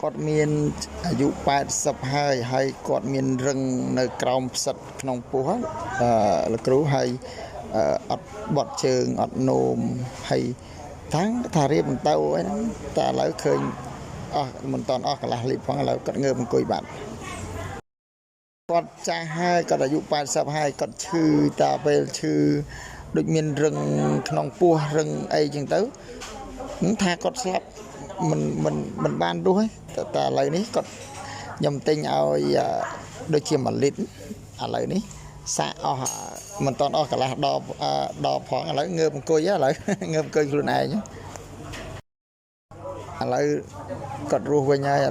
គាត់មានអាយុ80ហើយគាត់មានរឹងនៅក្រោមផ្សិតក្នុងពោះលោកគ្រូហើយអត់បត់ជើងអត់នោមហើយថារៀបបន្តអីហ្នឹងតែឥឡូវឃើញអស់មិនតាន់អស់កន្លះលីបផងឥឡូវគាត់ងើបអង្គុយបាត់គាត់ចាស់ហើយគាត់អាយុ80ហើយគាត់ឈឺតែពេលឈឺដូចមានរឹងក្នុងពោះរឹងអីចឹងទៅថាគាត់ស្លាប់មិនបានរស់ទេតែឥឡូវនេះគាត់ខ្ញុំទិញឲ្យដូចជា1លីត្រឥឡូវនេះសាកអស់មិនតាន់អស់កន្លះដបផងឥឡូវងើបអង្គុយឥឡូវងើបអង្គុយខ្លួនឯងឥឡូវគាត់រស់វិញហើយឥ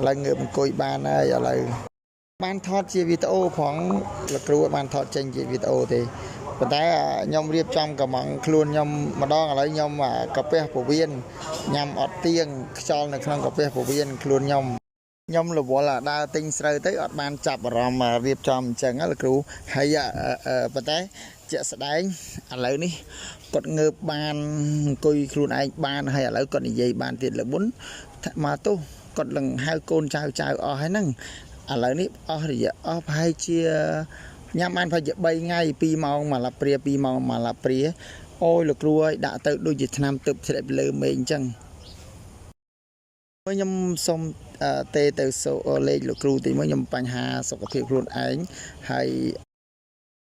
ឡូវងើបអង្គុយបានហើយឥឡូវបានថតជាវីដេអូផងលោកគ្រូបានថតចេញជាវីដេអូទេប៉ុន្តែខ្ញុំរៀបចំកំងខ្លួនខ្ញុំម្ដងឥឡូវខ្ញុំកាពះពវៀនញ៉ាំអត់ទៀងខ្យល់នៅក្នុងកាពះពវៀនខ្លួនខ្ញុំរវល់ដើរទិញស្រូវទៅអត់បានចាប់អារម្មណ៍រៀបចំអញ្ចឹងលោកគ្រូហើយប៉ុន្តែជាក់ស្ដែងឥឡូវនេះគាត់ងើបបានអង្គុយខ្លួនឯងបានហើយឥឡូវគាត់និយាយបានទៀតលបុនមកទោះគាត់នឹងហៅកូនចៅអស់ហើយហ្នឹងឥឡូវនេះអស់រយៈអស់ប្រហែលជាញ៉ាំបានប្រហែលជា3ថ្ងៃ2ម៉ោងមកឡាព្រា2ម៉ោងមកឡាព្រាអូយលោកគ្រូឲ្យដាក់ទៅដូចជាថ្នាំទឹកធ្លាក់លើមេឃអញ្ចឹងខ្ញុំសូមទេទៅលេខលោកគ្រូទី1ខ្ញុំបញ្ហាសុខភាពខ្លួនឯងហើយ